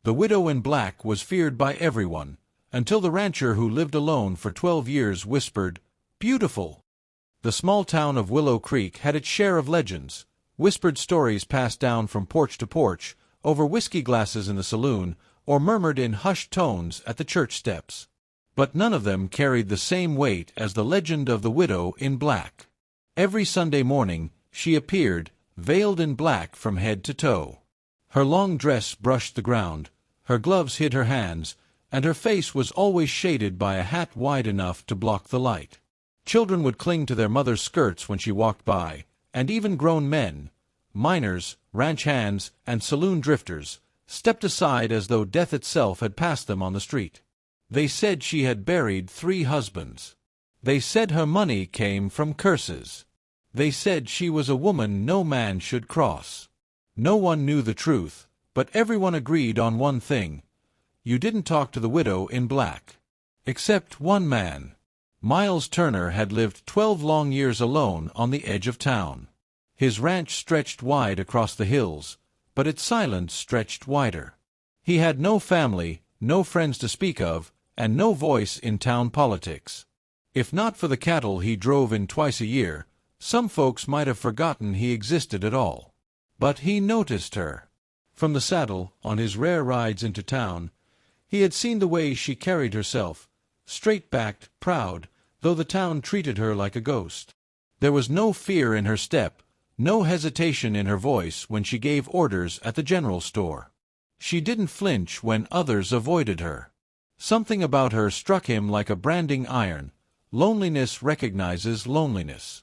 The widow in black was feared by everyone, until the rancher who lived alone for 12 years whispered, "Beautiful!" The small town of Willow Creek had its share of legends, whispered stories passed down from porch to porch, over whiskey glasses in the saloon, or murmured in hushed tones at the church steps. But none of them carried the same weight as the legend of the widow in black. Every Sunday morning she appeared, veiled in black from head to toe. Her long dress brushed the ground, her gloves hid her hands, and her face was always shaded by a hat wide enough to block the light. Children would cling to their mother's skirts when she walked by, and even grown men, miners, ranch hands, and saloon drifters, stepped aside as though death itself had passed them on the street. They said she had buried 3 husbands. They said her money came from curses. They said she was a woman no man should cross. No one knew the truth, but everyone agreed on one thing: you didn't talk to the widow in black. Except one man. Miles Turner had lived 12 long years alone on the edge of town. His ranch stretched wide across the hills, but its silence stretched wider. He had no family, no friends to speak of, and no voice in town politics. If not for the cattle he drove in twice a year, some folks might have forgotten he existed at all. But he noticed her. From the saddle, on his rare rides into town, he had seen the way she carried herself, straight-backed, proud, though the town treated her like a ghost. There was no fear in her step, no hesitation in her voice when she gave orders at the general store. She didn't flinch when others avoided her. Something about her struck him like a branding iron. Loneliness recognizes loneliness.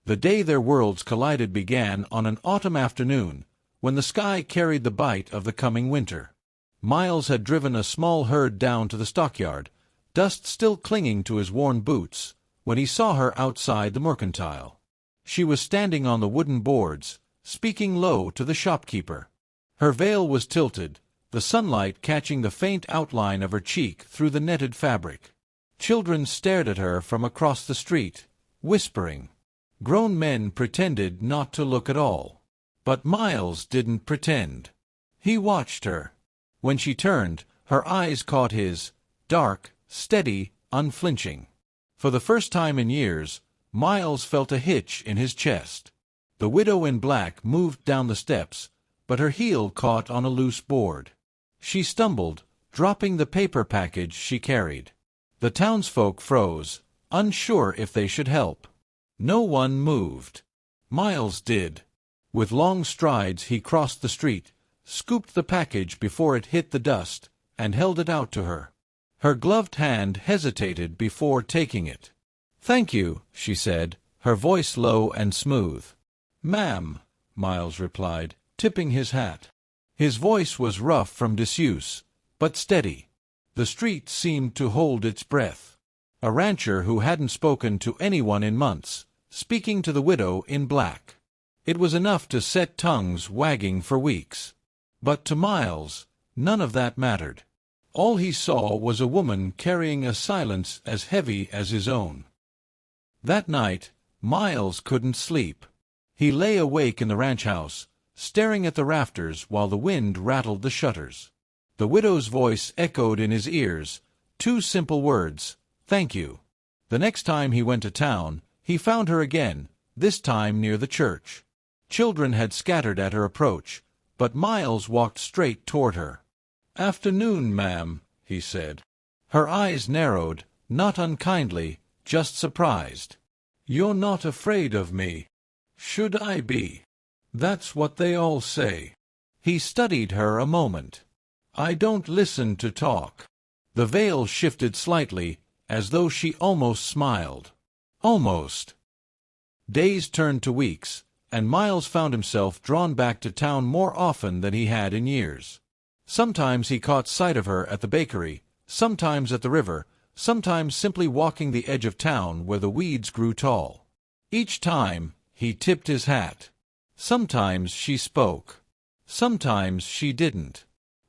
The day their worlds collided began on an autumn afternoon, when the sky carried the bite of the coming winter. Miles had driven a small herd down to the stockyard, dust still clinging to his worn boots, when he saw her outside the mercantile. She was standing on the wooden boards, speaking low to the shopkeeper. Her veil was tilted, the sunlight catching the faint outline of her cheek through the netted fabric. Children stared at her from across the street, whispering. Grown men pretended not to look at all. But Miles didn't pretend. He watched her. When she turned, her eyes caught his, dark, steady, unflinching. For the first time in years, Miles felt a hitch in his chest. The widow in black moved down the steps, but her heel caught on a loose board. She stumbled, dropping the paper package she carried. The townsfolk froze, unsure if they should help. No one moved. Miles did. With long strides he crossed the street, scooped the package before it hit the dust, and held it out to her. Her gloved hand hesitated before taking it. "Thank you," she said, her voice low and smooth. "Ma'am," Miles replied, tipping his hat. His voice was rough from disuse, but steady. The street seemed to hold its breath. A rancher who hadn't spoken to anyone in months, speaking to the widow in black. It was enough to set tongues wagging for weeks. But to Miles, none of that mattered. All he saw was a woman carrying a silence as heavy as his own. That night, Miles couldn't sleep. He lay awake in the ranch house, staring at the rafters while the wind rattled the shutters. The widow's voice echoed in his ears, 2 simple words, "Thank you." The next time he went to town, he found her again, this time near the church. Children had scattered at her approach, but Miles walked straight toward her. "Afternoon, ma'am," he said. Her eyes narrowed, not unkindly, just surprised. "You're not afraid of me?" "Should I be?" "That's what they all say." He studied her a moment. "I don't listen to talk." The veil shifted slightly, as though she almost smiled. Almost. Days turned to weeks, and Miles found himself drawn back to town more often than he had in years. Sometimes he caught sight of her at the bakery, sometimes at the river, sometimes simply walking the edge of town where the weeds grew tall. Each time, he tipped his hat. Sometimes she spoke. Sometimes she didn't.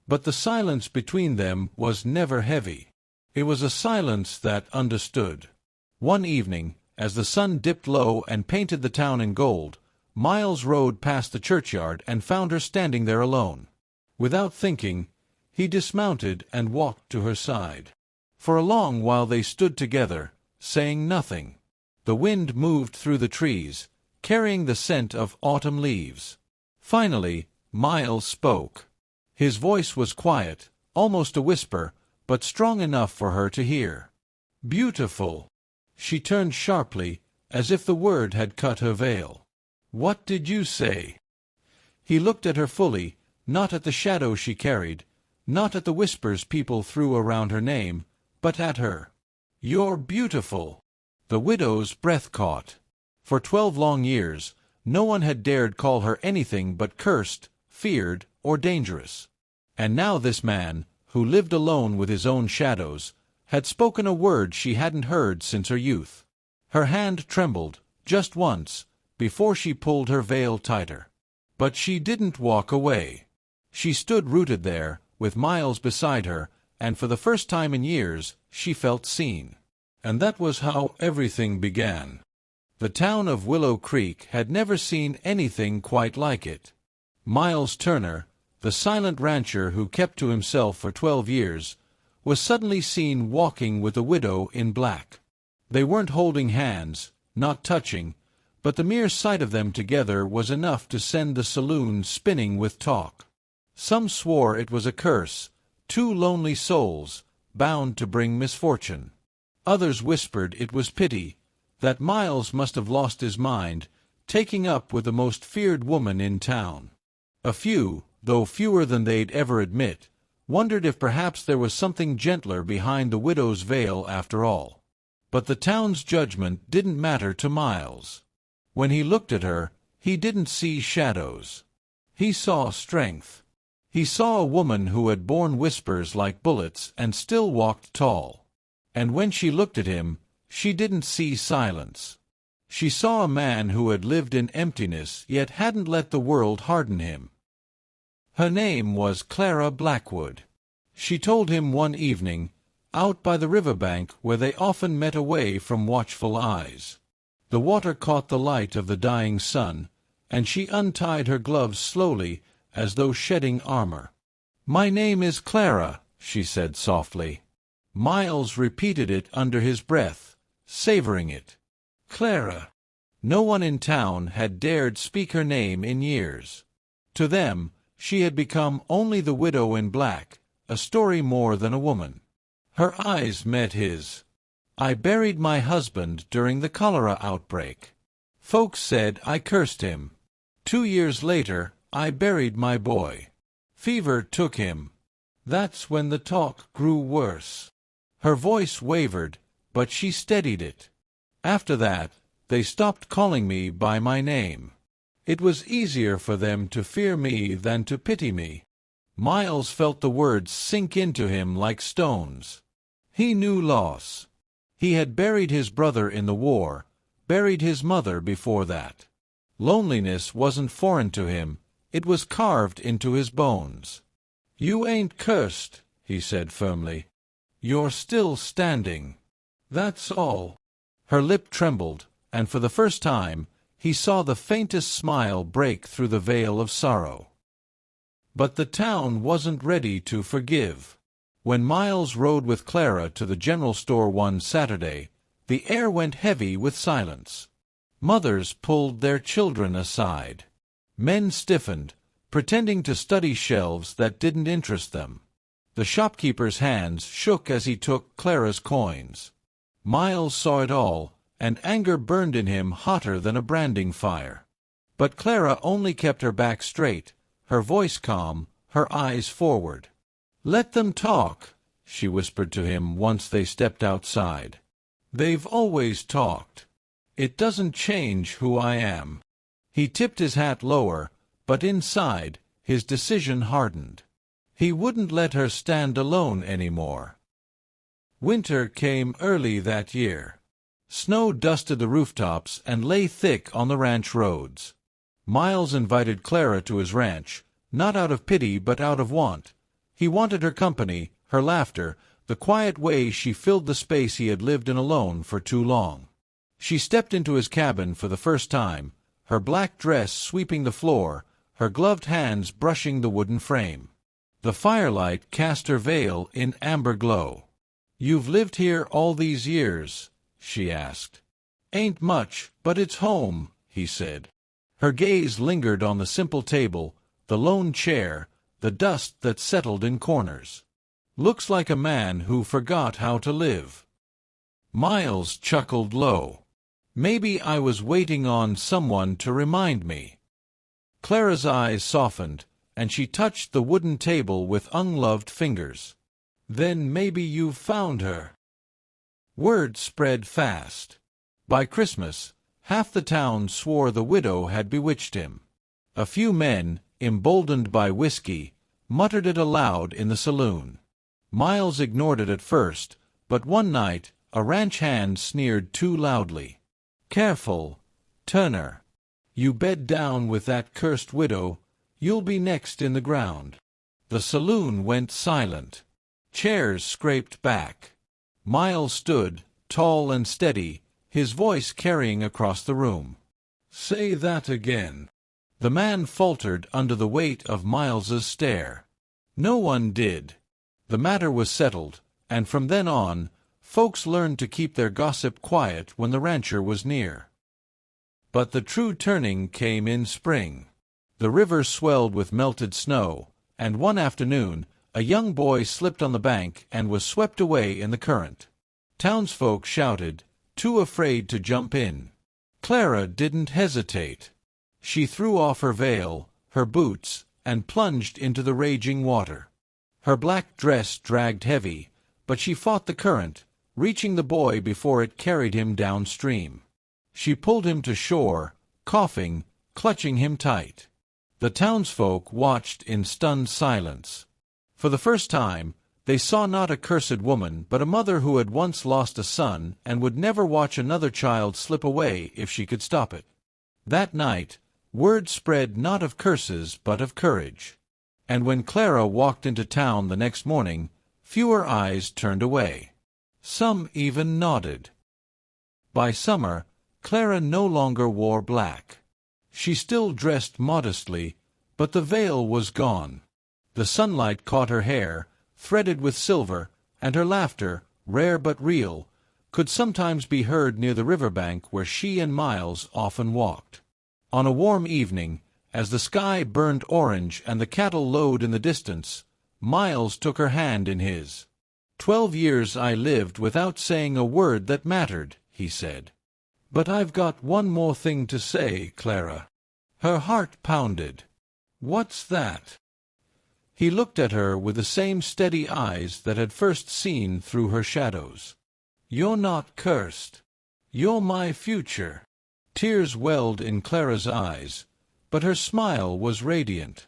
But the silence between them was never heavy. It was a silence that understood. One evening, as the sun dipped low and painted the town in gold, Miles rode past the churchyard and found her standing there alone. Without thinking, He dismounted and walked to her side. For a long while they stood together, saying nothing. The wind moved through the trees, carrying the scent of autumn leaves. Finally, Miles spoke. His voice was quiet, almost a whisper, but strong enough for her to hear. "Beautiful." She turned sharply, as if the word had cut her veil. "What did you say?" He looked at her fully, not at the shadow she carried, not at the whispers people threw around her name, but at her. "You're beautiful." The widow's breath caught. For 12 long years, no one had dared call her anything but cursed, feared, or dangerous. And now this man, who lived alone with his own shadows, had spoken a word she hadn't heard since her youth. Her hand trembled, just once, before she pulled her veil tighter. But she didn't walk away. She stood rooted there, with Miles beside her, and for the first time in years, she felt seen. And that was how everything began. The town of Willow Creek had never seen anything quite like it. Miles Turner, the silent rancher who kept to himself for 12 years, was suddenly seen walking with a widow in black. They weren't holding hands, not touching, but the mere sight of them together was enough to send the saloon spinning with talk. Some swore it was a curse, 2 lonely souls, bound to bring misfortune. Others whispered it was pity, that Miles must have lost his mind, taking up with the most feared woman in town. A few, though fewer than they'd ever admit, wondered if perhaps there was something gentler behind the widow's veil after all. But the town's judgment didn't matter to Miles. When he looked at her, he didn't see shadows. He saw strength. He saw a woman who had borne whispers like bullets and still walked tall. And when she looked at him, she didn't see silence. She saw a man who had lived in emptiness yet hadn't let the world harden him. Her name was Clara Blackwood. She told him one evening, out by the riverbank where they often met away from watchful eyes. The water caught the light of the dying sun, and she untied her gloves slowly as though shedding armor. "My name is Clara," she said softly. Miles repeated it under his breath, savoring it. Clara. No one in town had dared speak her name in years. To them, she had become only the widow in black, a story more than a woman. Her eyes met his. "I buried my husband during the cholera outbreak. Folks said I cursed him. 2 years later, I buried my boy. Fever took him. That's when the talk grew worse." Her voice wavered, but she steadied it. "After that, they stopped calling me by my name. It was easier for them to fear me than to pity me." Miles felt the words sink into him like stones. He knew loss. He had buried his brother in the war, buried his mother before that. Loneliness wasn't foreign to him, it was carved into his bones. "You ain't cursed," he said firmly. "You're still standing. That's all." Her lip trembled, and for the first time, he saw the faintest smile break through the veil of sorrow. But the town wasn't ready to forgive. When Miles rode with Clara to the general store one Saturday, the air went heavy with silence. Mothers pulled their children aside. Men stiffened, pretending to study shelves that didn't interest them. The shopkeeper's hands shook as he took Clara's coins. Miles saw it all, and anger burned in him hotter than a branding fire. But Clara only kept her back straight, her voice calm, her eyes forward. "Let them talk," she whispered to him once they stepped outside. "They've always talked. It doesn't change who I am." He tipped his hat lower, but inside, his decision hardened. He wouldn't let her stand alone anymore. Winter came early that year. Snow dusted the rooftops and lay thick on the ranch roads. Miles invited Clara to his ranch, not out of pity but out of want. He wanted her company, her laughter, the quiet way she filled the space he had lived in alone for too long. She stepped into his cabin for the first time, her black dress sweeping the floor, her gloved hands brushing the wooden frame. The firelight cast her veil in amber glow. "You've lived here all these years?" she asked. "Ain't much, but it's home," he said. Her gaze lingered on the simple table, the lone chair, the dust that settled in corners. "Looks like a man who forgot how to live." Miles chuckled low. "Maybe I was waiting on someone to remind me." Clara's eyes softened, and she touched the wooden table with ungloved fingers. "Then maybe you've found her." Word spread fast. By Christmas, half the town swore the widow had bewitched him. A few men, emboldened by whiskey, muttered it aloud in the saloon. Miles ignored it at first, but one night a ranch hand sneered too loudly. "Careful, Turner. You bed down with that cursed widow, you'll be next in the ground." The saloon went silent. Chairs scraped back. Miles stood, tall and steady, his voice carrying across the room. "Say that again." The man faltered under the weight of Miles's stare. No one did. The matter was settled, and from then on, folks learned to keep their gossip quiet when the rancher was near. But the true turning came in spring. The river swelled with melted snow, and one afternoon a young boy slipped on the bank and was swept away in the current. Townsfolk shouted, too afraid to jump in. Clara didn't hesitate. She threw off her veil, her boots, and plunged into the raging water. Her black dress dragged heavy, but she fought the current, reaching the boy before it carried him downstream. She pulled him to shore, coughing, clutching him tight. The townsfolk watched in stunned silence. For the first time, they saw not a cursed woman, but a mother who had once lost a son and would never watch another child slip away if she could stop it. That night, word spread not of curses but of courage. And when Clara walked into town the next morning, fewer eyes turned away. Some even nodded. By summer, Clara no longer wore black. She still dressed modestly, but the veil was gone. The sunlight caught her hair, threaded with silver, and her laughter, rare but real, could sometimes be heard near the riverbank where she and Miles often walked. On a warm evening, as the sky burned orange and the cattle lowed in the distance, Miles took her hand in his. 12 years I lived without saying a word that mattered," he said. "But I've got one more thing to say, Clara." Her heart pounded. "What's that?" He looked at her with the same steady eyes that had first seen through her shadows. "You're not cursed. You're my future." Tears welled in Clara's eyes, but her smile was radiant.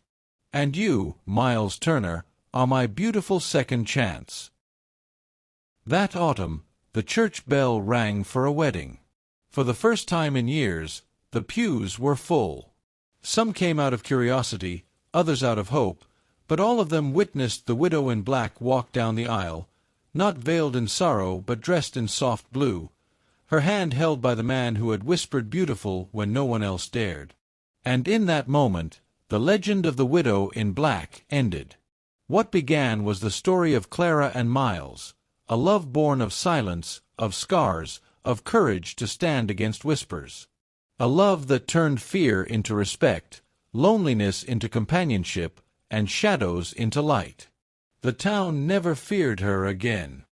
"And you, Miles Turner, are my beautiful second chance." That autumn, the church bell rang for a wedding. For the first time in years, the pews were full. Some came out of curiosity, others out of hope, but all of them witnessed the widow in black walk down the aisle, not veiled in sorrow but dressed in soft blue, her hand held by the man who had whispered beautiful when no one else dared. And in that moment, the legend of the widow in black ended. What began was the story of Clara and Miles, a love born of silence, of scars, of courage to stand against whispers. A love that turned fear into respect, loneliness into companionship, and shadows into light. The town never feared her again.